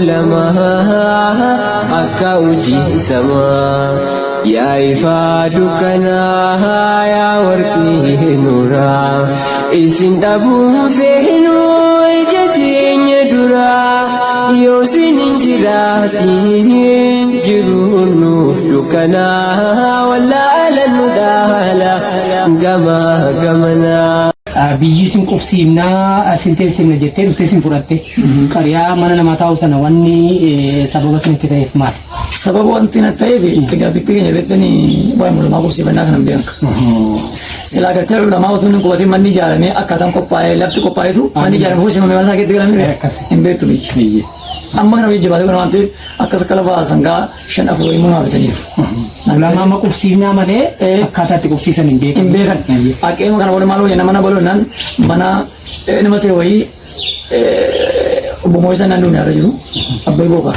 lama akka hojii samaa yaa ifaa dukkanaa yaa warqii nuuraa isin dhabuu feenu ija teenya duraa yoo sinin jiraatiin jiruun nuuf dukkanaa wallaalan nu dhaala gamaa gamanaa. Biyyi sin qubsiifnaa sin teessimna jettee dhuftee sin fudhatte qariyaa mana namaa taa'u sana wanni sababa sinitti ta'eef maali? Sababa wanti na ta'eef egaa bitti keenya beektanii waa'ee mulumaa qubsiifannaa kanan beekanka. Silaa gartee ulamaa otoo hin qubatiin manni ijaaramee akkaataan qophaa'ee lafti qophaa'etu manni ijaaramee fuusimamee waan isaa keetti galamee hin beektu biyyi. Amma kana wajji baatee kana waan ta'eef akkas akka lafa sangaa 5 4 immoo naa bitaniiru. Ulamaa amma qubsiifnaa malee akkaataa itti qubsiisan hin beekan. Hin beekan. Aqeema kana wal maaloo jenna mana bal'oonaan mana nama ta'e wayii obbo Moo'isaa naannoo nyaara jiru abbaa bookaa.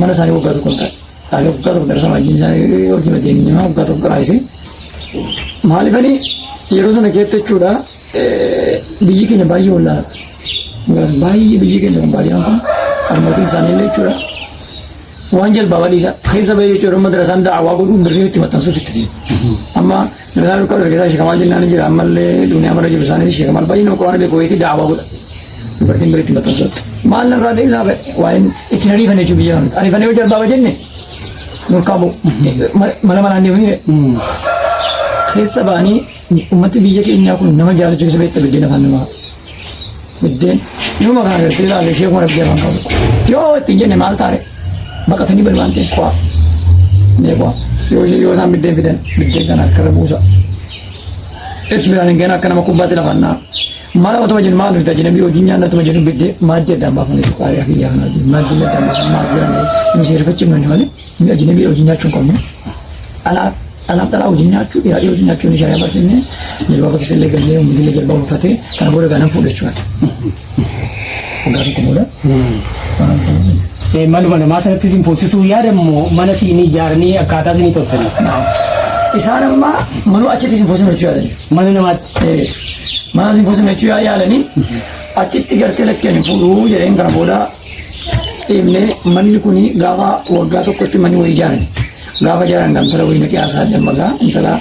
Mana isaanii waggaa tokko ta'e. Kaalee waggaa tokko darasa wajjin isaanii wajjin adeemni nama waggaa tokko qaraayise. Maaliifanii yeroo sana keessa jechuudha biyyi keenya baay'ee wallaa. Baay'ee biyyi keenya kan baay'een kun harmootiin isaanii illee jechuudha. Waan jalbaa dhiisa keessa bahee jechuudha madrasaan da'awaa godhuun birrii itti maxxansuuf itti deemu. Amma madrasaa dukkaa dargaggeessaa sheekamaa jennaan jira ammallee duniyaa mara jiru isaanii sheekamaa baay'ee nama qoraan beeku wayiitii da'awaa godha. Dubartiin birrii itti maxxansuutti. Maal narraa deebisaa ba'e waa'een ittiin ariifan jechuun biyya kanatti. Ariifanii yoo jalbaa jenne nurkaa bu'u. Mala malaan deemanii keessa ba'anii uummati biyya keenyaa kun nama jaalachuu keessa beekta biddeen afaan namaa. Biddeen nama kana agartee ilaalee sheekuma rabbii afaan qabu. Yoo ittiin jenne maal taa'e baqatanii balbaan ta'e ku'aa. Yoo isaan biddeen fidan biddeen kana akka buusa. Itti biraan hin gana akka nama kubbaatti lafaan naa. Maal otuma jennu maal nuti ajinabii hojiin nyaanna otuma jennu biddee maaddii addaan baafamee qaariyaa fi yaafanaa jiru. Maaddii addaan baafamee maaddii addaan nu seerifachuu hin malee ajinabii hojiin nyaachuu hin qabnu. Alaaf dhalaa hojiin nyaachuu dhiyaadhii hojiin nyaachuu ni shari'a barsiifnee jalbaba keessa illee gallee uummatni illee jalbaba uffatee kana booda gaanaan fuudhachuu ati. Waggaa tokko booda. Maluma namaa sanatti sin foosisuu yaadamoo mana siinii ijaaranii akkaataa siinii tolchanii? Isaan amma manuu achitti sin foosifachuu yaadan. Mana namaatti? Mana sin foosifachuu yaalanii achitti gartee lakkeen fuudhuu jedheen kana booda dhiibnee manni kuni gaafa waggaa tokkotti manni wayii ijaarani. Gaafa ijaaran intala wayii naqee haasaa dammagaa intala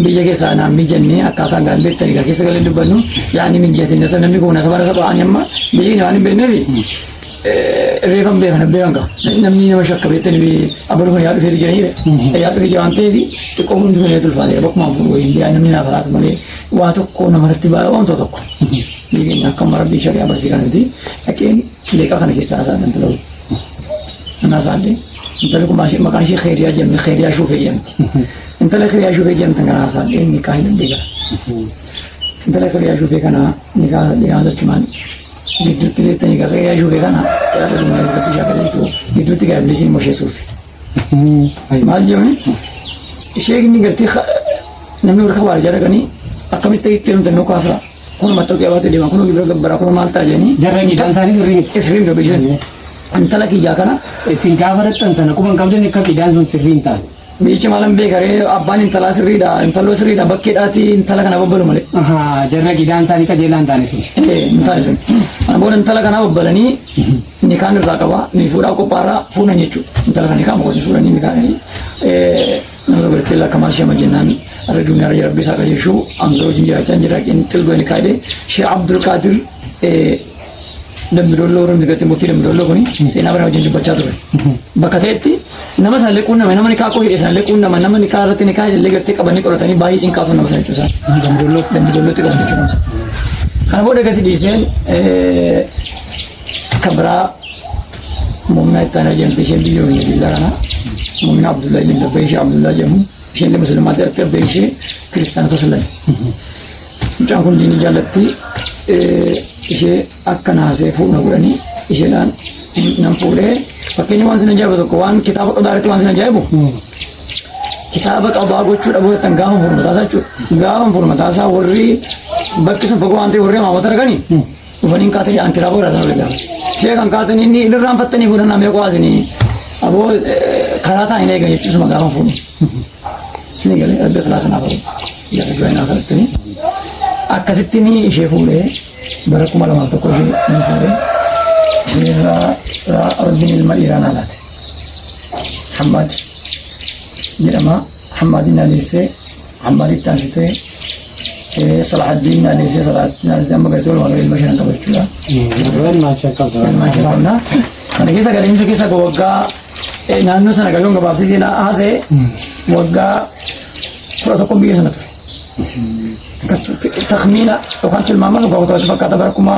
biyya keessaa naan mijannee akkaataa gaan beektanii gaa keessa galee dubbannu yaa'anii mijatiin nasa namni kun nasa bara saba'aan amma biyyi keenya waan hin beekneefi reefan beekan qaba. Namni nama shakka beektanii abbaluu kan yaadu feeti jiranii yaadu feeti waan ta'eef xiqqoo hundi malee tulfaatee bakkumaan fuudhu wayii yaa namni naaf laatu malee waa tokko namarratti baay'ee waantota tokko. Biyyi keenya akka marabbii shari'aa barsiisaa kanatti dhaqeen leeqaa kana keessaa haasaa intala wayii. Ana saadde intala kun maqaan ishee Khayriyaa jedhamti Khayriyaa Shuufee jedhamti. Intala Khayriyaa Shuufee jedhamti kana saadde nikaa hin dandeenye. Intala Khayriyaa Shuufee kana nikaa jechuun gidduutti beektanii Khayriyaa Shuufee kana yaada dhumaa irratti shaakalee jiru gidduutti gaabilisiin mosheessuuf. Maal jedhuni ishee inni gartee namni warra waa jedhanii akkamitti ittiin hundannoo kaafira kun mattoo baatee deema kun gibira gabbaraa kun maal ta'a jedhanii. Jarreen giddaan isaanii sirrii miti. Sirrii miti bisheen. Intala kiyyaa kana isin gaafa dhaqxan sana kuma hin qabdan akka qidaan sun sirrii hin taane. Biyyichi maalan beekaree abbaan intalaa sirriidha intaloo sirriidha bakkeedhaati intala kana babbalu malee. Jarra gidaan isaanii qajeelaa hin taane sun. Hin taane sun. Kana booda intala kana babbalanii nikaan irraa qaba ni fuudhaa qophaarraa fuudhan jechuudha. Intala kana nikaan boqotu fuudhanii nikaan nama biratti lakkamaa shama jennaan arra duuniyaa irra rabbi isaa qajeelchuu hanga hojiin jiraachaa jira xilgoo ni kaa'ee Sheekh Abdul Qaadir Dambidolloo Oromoo gati murtii Dambidolloo kuni seenaa bara wajjin dubbachaa ture. Bakka ta'etti nama sana lequun nama nikaa koo hidhe sana lequun nama nikaa irratti nikaa illee gartee qabanii qoratanii baay'ee cinqaatu nama sana jechuudha. Dambidollootti qaban jechuudha. Kana booda gasi dhiiseen kabraa Muumina Ittaanaa jedhamte isheen biyyoon biyya kana Muumina Abdullaa jedhamte abbaa ishee Abdullaa jedhamu isheen illee musliimaatti irratti abbaa ishee kiristaanota sallan. Mucaan kun diinii jaallatti ishee akka naasee fuudhna godhanii isheedhaan nan fuudhee fakkeenya waan sin ajaa'ibu tokko waan kitaaba qadaaritti waan sin ajaa'ibu kitaaba qabaa gochuu dhabuudhaan gaafa furmataasaa jechuudha. Gaafa furmataasaa warri bakki sun fagoo waan ta'e warri maamota arganii dhufanii kaatanii aan kitaaba irraa sana waliin gaafas. Ishee kan kaatanii inni irraan fattanii fuudhannaa meeqoo asinii aboo karaa taa'anii eegan jechuusuma gaafa fuudhu. Isin galee adda talaa sanaaf ta'u yaada du'aa kadhattanii akkasitti ishee fuudhee bara 2001 ishee nan fuudhee ربي المليران علات حماد جرما حماد ناليسي حماد التاسيتي صلاح الدين ناليسي صلاح ناليسي أما قلت له والله المشهد قبل وين ما شكرت ما شاء الله أنا كيسا قديم كيسا كوجا نانو سنة قالون كبابسي سينا هذا وجا فراتكم بيجي كس تخمينة وكانت المعمل وقعدت أتفكر تباركما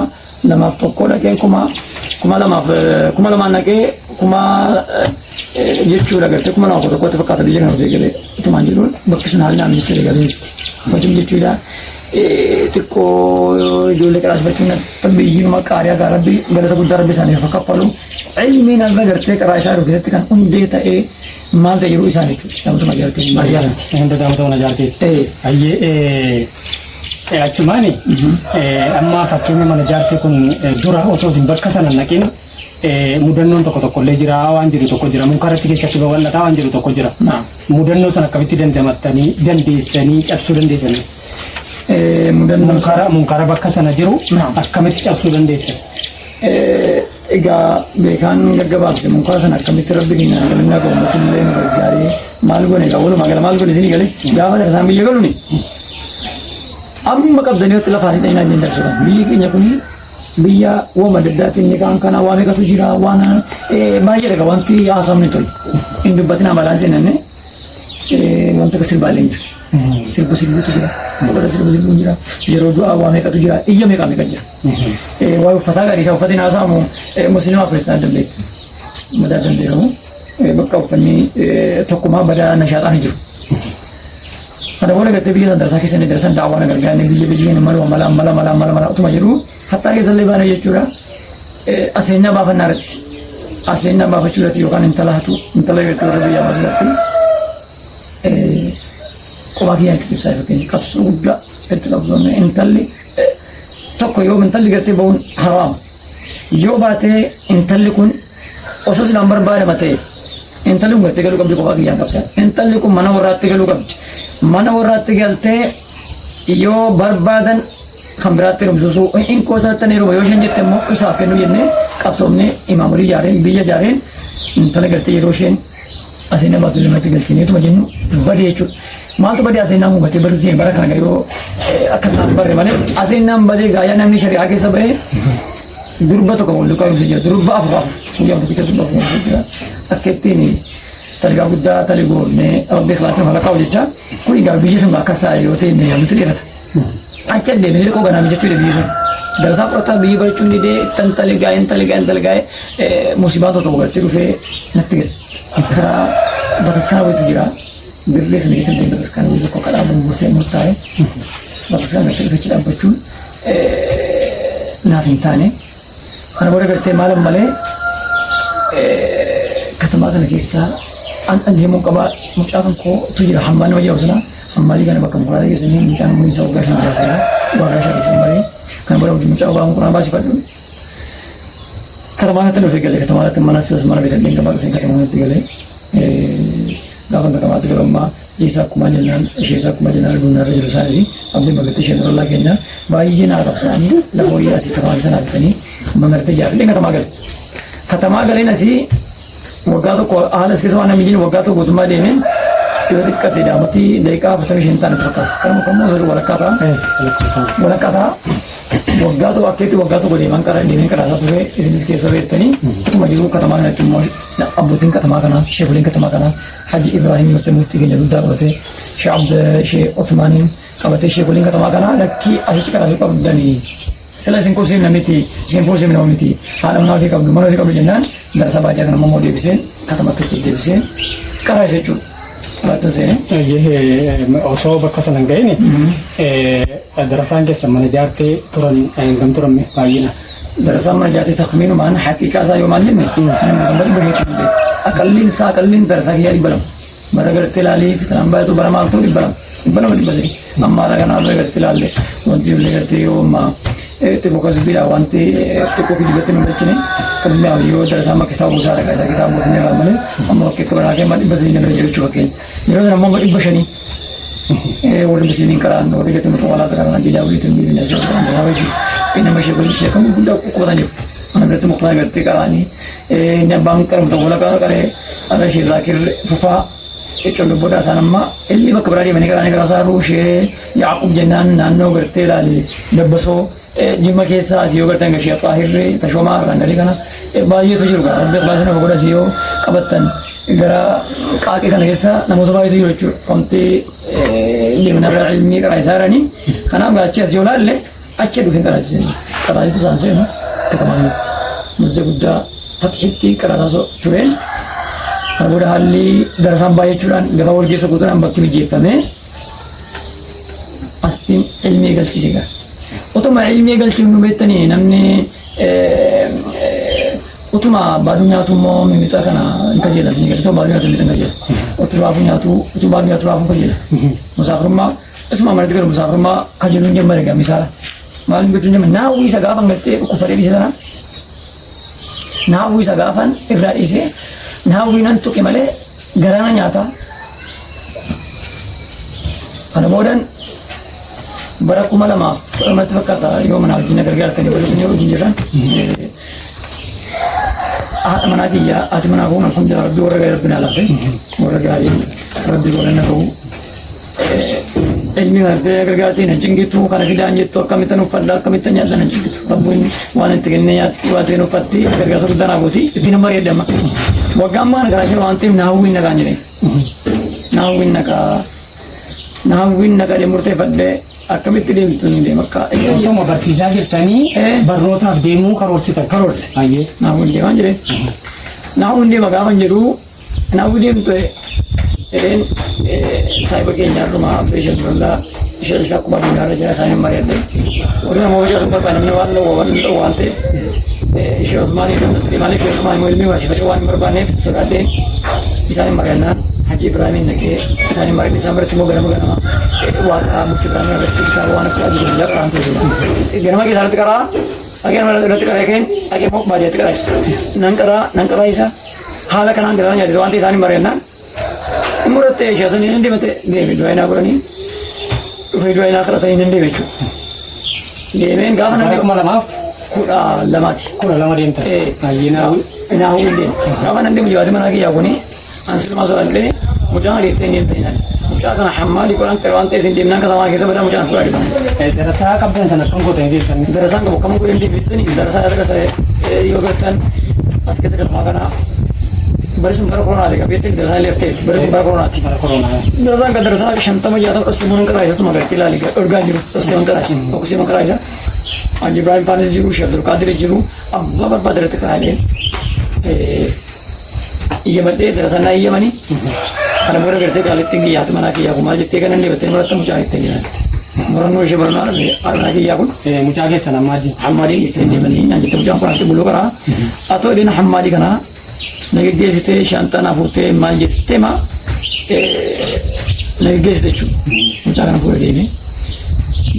لما أفتكر لك كما لما نك كما جتشورا قلت كما نأخذ كنت فكرت بيجي كنا بيجي تمان جلول بكسون حالنا من جتشورا قلت فتم جتشورا تكو جولة كلاس بتشونا تبيجي ما كاريا كاربي قلت أقول دربي ساني فكر فلو علمنا البقرة كرايشة ركضت كان ديتا مال تجرو إساني تام تما جالتي ما جالتي عند دام تما جالتي أيه أجمعني أما فكيني من جالتي كن دورا أوسوس بركسنا لكن mudannoon tokko illee jira waan jiru tokko jira munkaratti keessatti babal'ataa waan jiru tokko jira mudannoo sana akkamitti dandamattanii dandeessanii cabsuu dandeessanii munkara bakka sana jiru akkamitti cabsuu dandeessan egaa beekaan gaggabaabse munkara sana akkamitti rabbi keenya galannaa qabamatullee nu gargaaree maal goone egaa walumaa gala maal goone isinii galee gaafa darsaan biyya galuni amma qabdanii irratti lafaan hin dhahinaan jeen darsuudhaan biyyi keenya kuni biyya wama daddaatiin ni kaan kana waan eegatu jira waan baay'ee dhaga wanti haasofni tole hin dubbatina balaan seenanne wanta akka sirbaalee jiru sirbuutu jira sirbu jira yeroo du'aa waan eegatu jira iyya meeqa jira waa uffataa gaarii isaa uffatiin haasa'amu musliimaa kiristaanaa dandeettu madaa dandeeramu bakka uffanni tokkumaa badaa nashaaxaan jiru. Kana booda gartee biyya darsaa keessatti darsan daawwan gargaaranii biyya mala utuma jiru hatta keessallee baana jechuudha aseenyaa baafannaa irratti aseenyaa baafachuu irratti yookaan intala gartee warra biyyaa baasuu irratti kophaa kiyyaa itti ibsaa fakkeenya qabsoo guddaa itti qabsoomne intalli tokko yoo intalli gartee ba'uun haraama yoo baatee intalli kun osoo silaan barbaadama ta'e intalli kun gartee galuu qabdi kophaa kiyyaan qabsaa intalli kun mana warraatti galuu qabdi. Mana warraatti galtee yoo barbaadan kan biraatti rumsuusu in koosatti yeroo yoo isheen jette immoo isaaf kennu jennee qabsoomnee imaamurii ijaareen biyya ijaareen intala galtee yeroo isheen aseenaa baatu lamatti galchineetuma jennu badee jechuudha. Maaltu badee aseenaa kun galtee baduu bara kana yoo akkasuma barre malee aseenaan badee gaayyaa namni shari'aa keessa bahee durba tokko wal duukaa dhufu jira durba afur guyyaa tokko durba afur jira akka ittiin talgaa guddaa taligoomne rabbi ikhlaasni falaqaa hojjechaa kun egaa biyyi sun akkas taa'e yoo ta'e yaamtu dheerata. Achi adeemee xiqqoo ganaami jechuudha biyyi sun. Darsaa fudhataa biyyi barachuun didee taligaa'ee musibaan tokko gartee dhufee natti gale. Karaa bataskaana wayitu jira. Dirree sana keessatti bataskaana wayitu tokko kadhaa bu'uurtee murtaa'e. Bataskaana gartee dhufechi dhaabbachuun naaf hin taane. Kana booda gartee maalan malee katamaa kana keessaa an deemuu qaba mucaan koo tu jira hammaan nama jedhamu sana hammaalii kana bakka mukaalee keessanii mucaan umrii isaa waggaa 5 jira waggaa 5 malee kan bira mucaa waggaa mukuraan baasifadhu katamaa kanatti dhufee galee katamaa kanatti mana silas mana beekan deemee dhufee katamaa kanatti galee gaafa katamaatti galu ammaa isaa akkuma jennaan ishee isaa akkuma jennaan arguun irra jiru isaanis abdii magattee isheen rollaa keenya baay'ee naa qabsaanii lafa wayyaa asii katamaa sanaa bitanii mamartee jaalladhee katamaa galeen asii waggaa tokko haala as keessa waan namni jiru waggaa tokko guutummaa deemeen yoo xiqqate daamatti daqiiqaa 45 taane fakkaata. Kanuma kammoo osoo walakkaa ta'a waggaa tokko akkeetti waggaa tokko deeman deemeen karaa isaa ture isinis keessa beektanii utuma jiru katamaa kanatti immoo abbootiin katamaa kanaa sheekoliin katamaa kanaa Haji Ibrahim nutti murtii keenya guddaa qabatee Shee Osmaaniin qabatee sheekoliin katamaa kanaa lakkii asitti karaasuu qabdanii sila isin kuusiin namiti isin kuusiin namiti haadha manaa ofii qabdu mana ofii qabdu jennaan darasa baadiyyaa kana immoo deebiseen katamatti deebiseen karaa jechuudha. Baattuu seenee. Osoo bakka sana hin ga'iin darasaan keessa mana ijaartee turan hangam turanne baay'ina. Darasaan mana ijaartee takmiinumaan haqiiqaa isaa yoo maal jenne aqalliin darasaa kiyyaa 200 bara gartee ilaalee fitanaan baay'atu bara maal ta'u 200 amma haala kanaa bara gartee ilaalle wanti illee gartee yoo ammaa xiqqoo kasbiidha wanti xiqqoo kijibatti nu galchine kasbiidha yoo darasaan makka kitaaba buusaa dhagaa isaa kitaaba mootummaa irraa malee amma bakka akka baraa keenya 100 nama jechuu fakkeenya yeroo sana ammoo 500 warri musliimiin karaan warri gati mutuwaalaa karaan ajajaa waliitiin biizinesi irraa wajjin inni nama ishee waliin ishee kan guddaa qubatan jiru Ana biratti muqtaa gartee qaraanii inni abbaan qaramta wala qaree ana ishee zaakir fufaa jechuun lubbuudhaa isaan amma ilmi bakka biraa deemanii qaraanii qaraasaa ruushee Yaaqub jennaan naannoo gartee ilaali dabbasoo jimma keessaa asii yoo gartan gashee xaahirree tashoomaa irraan galii kana baay'eetu jiru gara rabbi baasina fagoodha asii yoo qabattan gara qaaqee kana keessa namoota baay'eetu jiru jechuudha wanti deemanarra ilmii qaraa isaa jiranii kanaaf gaachee as yoo laalle achi dhufeen qaraachisu isaan seenu akkamaanii muzee guddaa fatxiitti qaraasaa tureen kana booda haalli darasaan baay'achuudhaan gabaa walgeessa guutuudhaan bakki mijeeffame astiin ilmii galchise gara utuma ilmii galchiin nu beektanii namni utuma baaduu nyaatu immoo mimmixa kana hin kajeelatu ni galtoo baaduu nyaatu mimmixa hin kajeela utuu baaduu nyaatu utuu baaduu nyaatu raafuu kajeela musaafirummaa isuma amanatti galu musaafirummaa kajeeluun jemmare gaa misaala maaliin gochuun jemmare naawwii isa gaafan gartee kufaree dhiise sana naawwii isa gaafan irraa dhiise naawwii nan tuqe malee garaana nyaata kana boodan bara 2000 fakkaata yoo mana wajjin gargaartanii barreessanii yoo wajjin jiran haadha manaa kiyyaa haati manaa koo kun jira rabbi warra gaarii rabbi naa laafe warra gaarii rabbi godhan na ta'u ilmi gartee gargaartee na jingitu kana fidaan jettu akkamittan uffadha akkamittan nyaadha na jingitu rabbiin waan itti kennee nyaatti waan ta'een uffatti gargaarsa guddaa naa gooti itti nama reeddama waggaa ammaa kana garaa waan ta'eef naawwiin nagaa jedhee naawwiin nagaa murteeffadhee akkamitti deemtu ni deema akka osoma barsiisaa jirtanii barnootaaf deemuu karoorsitan karoorse ayyee naawwiin deemaa jedhee naawwiin deema gaafan jedhu naawwiin deemtu edeen saayiba keenya har'uma beeshan birallaa ishee isaa qubaa biyyaarra jira isaanii mari'adde warri nama hojii asuma barbaadamne waan ta'eef ishee osmaanii fi musliimaanii fi osmaanii ilmii waasiifachuu waan hin barbaanneef sodaadheen isaanii mari'annaan Haji Ibrahim nake isaan mari bisa berarti mau ganama waqaa mukti Ibrahim berarti kita waan akka jiru ya kan tu ganama ke sarat kara agen mara rat kara ken agen mok bajet kara nan kara isa hala kanan gara nya diwanti isaan mari na muratte shasan indi mate devi doina burani ufai doina kara tay indi bechu demen gafana mala maaf kula lama denta ayyina ina hunde gafana indi mujawati manaki yakuni Ansur masuk alde, mujang di tenin tenan. Mujang kan hamali kurang teruan tesin di mana kata orang kisah pada mujang kurang di mana. Darasa kapan sana kamu kau tanya kan? Darasa kamu kurang di bitni. Darasa ada saya yoga kan asket sekat makana. Baru sumber corona ada. Bitni darasa left it. Baru sumber corona. Darasa kan darasa shantam aja atau semuanya kerja itu magar tilali. Organ jiru. Semuanya kerja. Fokus semuanya kerja. Haji Ibrahim Panis jiru, Syekh Abdul Qadir jiru. Allah berpadar terkait. Iya betul, terasa naik iya mani. Karena mereka kerja kali tinggi ya teman lagi ya, aku malah jadi kan nih betul mereka muncul tinggi. Mereka nulis bernar, lagi ya pun. Muncul ke sana Hamadi. Hamadi istimewa mani, nanti muncul apa nanti bulu kara. Atau dia Hamadi kana, nanti dia situ shantana pute manjit tema, nanti dia situ muncul kana pura dia ni.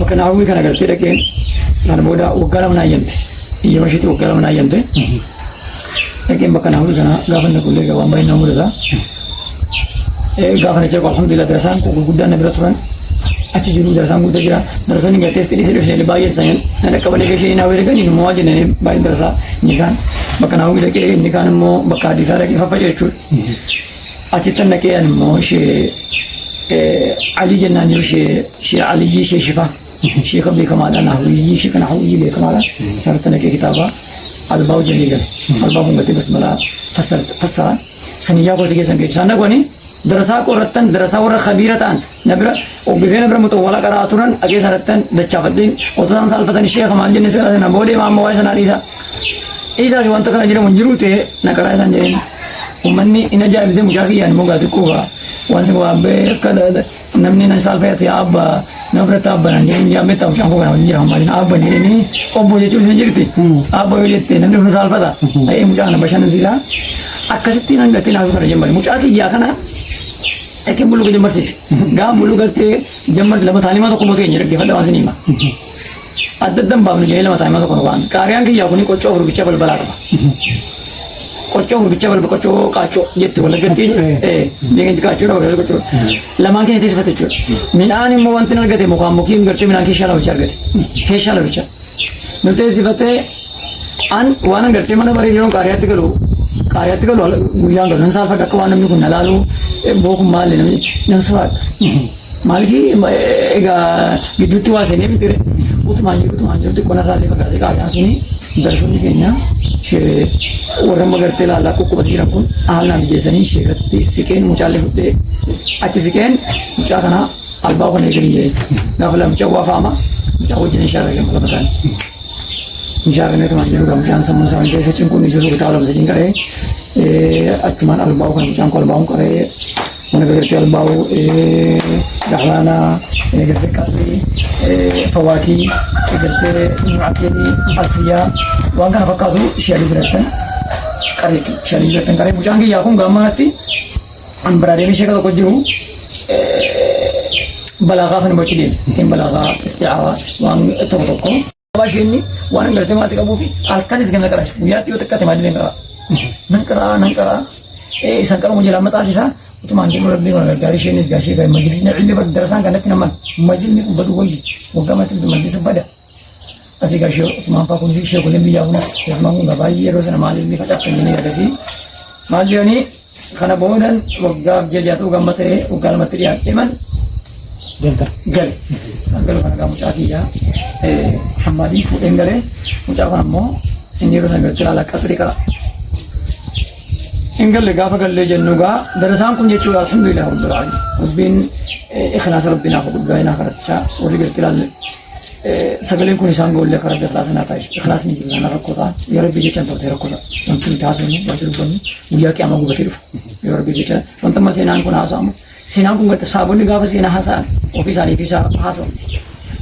Bahkan aku kana kerja lagi, karena boda ugaram nayante. Iya masih itu ugaram nayante. Lekin bahkan aku kana gafan nak kuliah gawan bayi nomor dah. Gafan aja alhamdulillah derasan kuku kuda nak beraturan. Aci juru derasan kuda jira. Derasan ni gates tadi serius ni bayi saya. Nak kawan ni kesini nak berikan ini mau aja ni bayi derasa ni kan. Bahkan aku lagi ni kan mau bakal di sana kita apa je cut. Aci tan nak kian mau si Ali Jennan juru si Ali ji si Syifa. Syekh Abdul Kamalan Nahwi, Syekh Nahwi Abdul Kamalan. Saratan nak kitabah. Al-Bau Jaligan, Al-Bau Mati Basmala, Fasal, Saniya ko tige sange sana ko ni darasa ko ratan darasa ora khabiratan nabra o bizena bra mutawala kara aturan age saratan dachafadin otan sal patan Syekh Manjin ni sala na bode ma wa sana isa isa si wanta kana jira munjiru te na kara san je umanni ina jabi de mujahiyan mo ga ko ba wansa ko abe kada namni na sal fa ya abba nabra tabba na ni jabe ta ushan ko kana jira ma na abba ni obbo je chul sinjirti abba yete namni ko sal fa da ay mujana bashan zisa akkasitti nan gatte na ko jemmal mujaki ya kana eke bulu ko jemmal sis ga bulu gatte jemmal lama thalima to ko mote njira ke fada wasini ma addadam babni je lama thalima to ko wan karyan ki ya ko ni ko chofru bicha bal bala Kocok bicara berkocok kacok gitu, kalau ganti dengan kacok apa kalau kacok, lama kita itu seperti itu. Minani mau wanti nak ganti muka mukim ganti minani kisah lah bicara ganti, kisah lah bicara. Nanti seperti an waan gartee mana barii yeroo qaariyaatti galu guyyaan galu nan saalfadha akka waan namni kun na laalu bookum maali namni nan soraadha. Maaliif egaa gidduutti waa seenee bitire utumaan jiru xiqqoon irraa illee fagaatee qaariyaan suni darsoonni keenya warra magartee laallaa qoqqoobanii jiran kun haalaa mijeessanii sheekatti siqeen mucaallee fudhee achi siqeen mucaa kana albaa kana eegalii jedhee gaafa lama mucaa waa faama mucaa wajjin ishaarra gama lama ta'anii. Mucaa kana tumaan jiru mucaan sammuu isaa wanta isa cinquun jiru kitaaba lama sadiin qaree achumaan albaa kana mucaan kun albaa qaree mana gartee albaa dahalaana gartee qaxii fawaakii gartee mucaakkeenii alfiyyaa waan kana fakkaatu ishee birattan qareetti ishee birattan qaree mucaan kiyyaa kun gaammanatti an biraa deemee ishee tokko jiru balaagaa kan boci deeme ittiin balaagaa isti'aawaa waan tokko Abashini waan gartee maatii qabuu fi halkanis ganna qaraas guyyaatti yoo xiqqaate maadii nan qaraa isaan qaruu jala mataa isaa utumaan jedhu rabbii kana gargaarii isheenis gaashee gaa'e majlisni cilmi bar darasaan kanatti naman majlisni kun badu wayyi waggaa maatii majlisa bada asii gaashee utumaan faa kun ishee kunneen biyyaa kunis utumaan kun baay'ee yeroo sana maaliif ni facaaftan jennee agarsiisi maal jedhanii kana boodan waggaaf jajaatu gamma ta'ee waggaa lamatti dhiyaatee man gale sangalo kana mucaa kiyyaa hammaadii fuudheen galee mucaa kun ammoo inni yeroo sana gartee laala qaxrii qara. In galle gaafa gallee jennu gaa darasaan kun jechuudha alhamdulillah rabbil alamin rabbiin ikhlaasa rabbinaa fi guddaa'inaa kadhachaa warri gartee laalle sagaleen kun isaan goollee karaa ikhlaasanaa taasisu ikhlaasni jiru sana rakkoo ta'an yoo rabbii jechaan turtee rakkoo ta'a wanti nuti haasofnu wanti dubbannu guyyaa qiyaamaa gubatee dhufu yoo rabbii jechaan wanta amma seenaan kun haasa'amu seenaan kun gartee saabonni gaafa seenaa haasa'an ofii isaaniif isaa haasa'u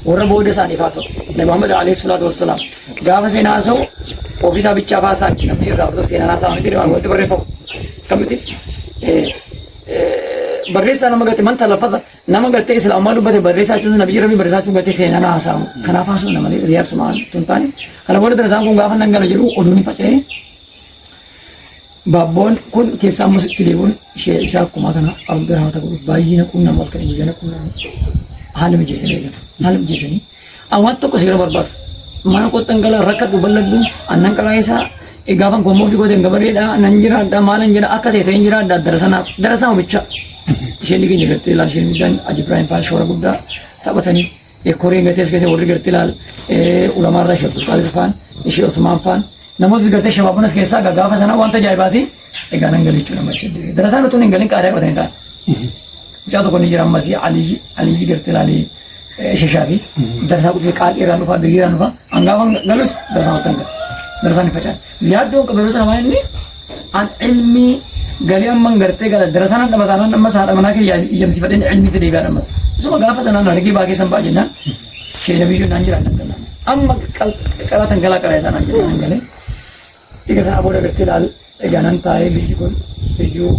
warra booda isaaniif haasa'u Nabi Muhammad alayhi salaatu wassalaam gaafa seenaa haasa'u ofii isaa bichaaf haasa'an namni irraa fudhatu seenaan haasa'an miti wanti barreeffamu kamiti barreessaa nama gartee man talaffata nama gartee islaamaa dubbate barreessaa jechuun nabiyyi rabbii barreessaa jechuun gartee seenaan haasa'amu kanaaf haasa'u nama riyaabsumaan tun taane kana booda darasaan kun gaafa nan gala jedhu oduun faca'ee baabboon kun keessaa ammoo itti deebi'uun ishee isaa akkuma kana abdurrahman ta'uu baay'ina quunnama akka inni guyyana quunnama haala mijeessanii eegatu haala mijeessanii awwaan tokko seera barbaadu mana qottan gala rakkadhu balladhu annan qalaa isaa gaafan koommoo fi gooteen gabareedha nan jiraadha maalan jedha akka ta'e ta'een jiraadha darasaa bicha isheen dhigeenya gartee ilaal isheen miidhaan Haji Ibrahim Faal shoora guddaa taphatanii koreen gatees keessa warri gartee ilaal ulamaarraa ishee Abdulqaadir Faan ishee Usmaan Faan namoota gartee shabaabonas keessaa gaafa sana wanta ajaa'ibaati egaa nan galechuu nama jedhe darasaan utuun hin galin qaadaa qabatanii ta'an mucaa tokko ni jira ammas Aliyyi gartee ilaalee shashaafi darasaa qutee qaadhiiraan dhufaa biyyiiraan dhufaa hangaafan galus darasaan wanta hin galu darasaan facaan yaaddoon qabeeroo sana maa inni an ilmii galii amman gartee gala darasaan an dhabataan ammas haadha manaa kee ijamsifadheen ilmii fidee gaadha ammas isuma gaafa sanaan argee baakee san ba'a jennaan sheena biyyoo naan jiraan dhangalaa amma qaratan galaa qaraa isaan an jedhan galee Ika sana booda gartee ilaal egaa nan taa'ee biyyi kun biyyuu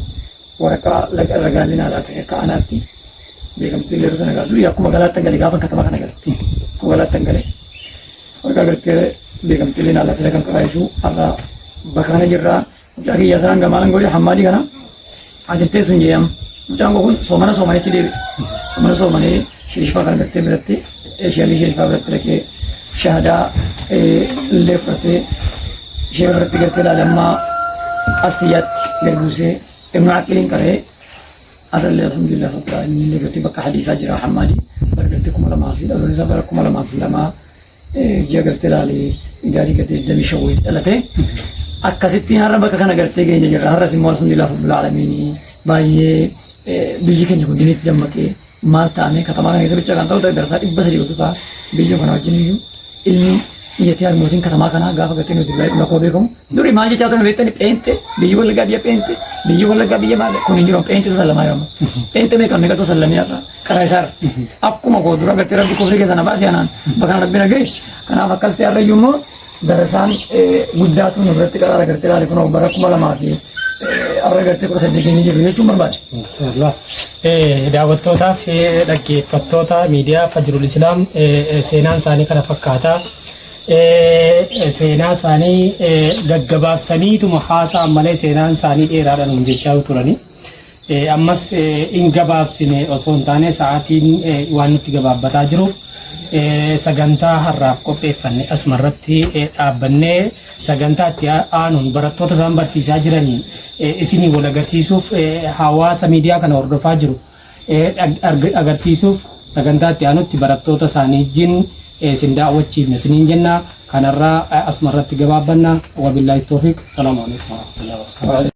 waraqaa ragaallinaa laata akka anaatti beekamtii yeroo sana galu akkuma galaattan galee gaafa katama kana galatti akkuma galaattan galee waraqaa gartee beekamtii illee laata kan qabaayisuu har'a bakka kana jirraa mucaa kiyyaa sanaan gamaalan godhe hammaadii kana ajantee sun jeeyam mucaan kun soomanichi deebi soomanee shirishfaa kana gartee biratti sheelii shirishfaa biratti dhaqee shahadaa illee fudhatee شيء برد قلت له لما أفيت قربوسه ابن عقيل قرأ هذا اللي الحمد لله رب العالمين اللي قلت بك حديث أجرا حمادي برقتكم ولا ما في الأول زبركم ولا ما في لما جا قلت له لي قاري قلت دمي شوي قلته أكستين ربك كنا قلت جي جرا رسم الحمد لله رب العالمين باي بيجي كن يكون جنيت جمك مال تامي كتمان هذا بيجي كان تاو درسات بس ريوتو تا بيجي كنا جنيجو ilmi iyyatti mootiin katamaa kanaa gaafa gartee nuti bakkoo beekamu durii maal jechaa kan beektani peente biyyi wallaggaa biyya maal kun hin jiru peente sallamaa yoo peente meeqatu sallamee irraa karaa isaarra akkuma koo dura gartee rabbi kofrii keessa na baasee anaan bakka rabbi nagee kanaaf akkas ta'e har'a immoo darasaan guddaatu nu biratti qaraara gartee laale kun bara 2000 fi har'a gartee 18 jiru jechuun barbaade. Daawwattootaaf dhaggeeffattoota miidiyaa Fajrul Islaam seenaan isaanii kana fakkaata. Seenaa isaanii gaggabaabsaniituma haasa'an malee seenaan isaanii dheeraadhaan hin jechaa turani. Ammas hin gabaabsine osoo hin taane sa'aatiin waan nutti gabaabbataa jiruuf sagantaa har'aaf qopheeffanne asumarratti dhaabbannee sagantaa itti aanuun barattoota isaan barsiisaa jiranii isinii wal agarsiisuuf hawaasa miidiyaa kana hordofaa jiru agarsiisuuf sagantaa itti aanutti barattoota isaanii wajjin isin daawwachiifne isiniin jenna kanarraa asumarratti gabaabbanna wabillaahi tawfiiq salaamu alaykum.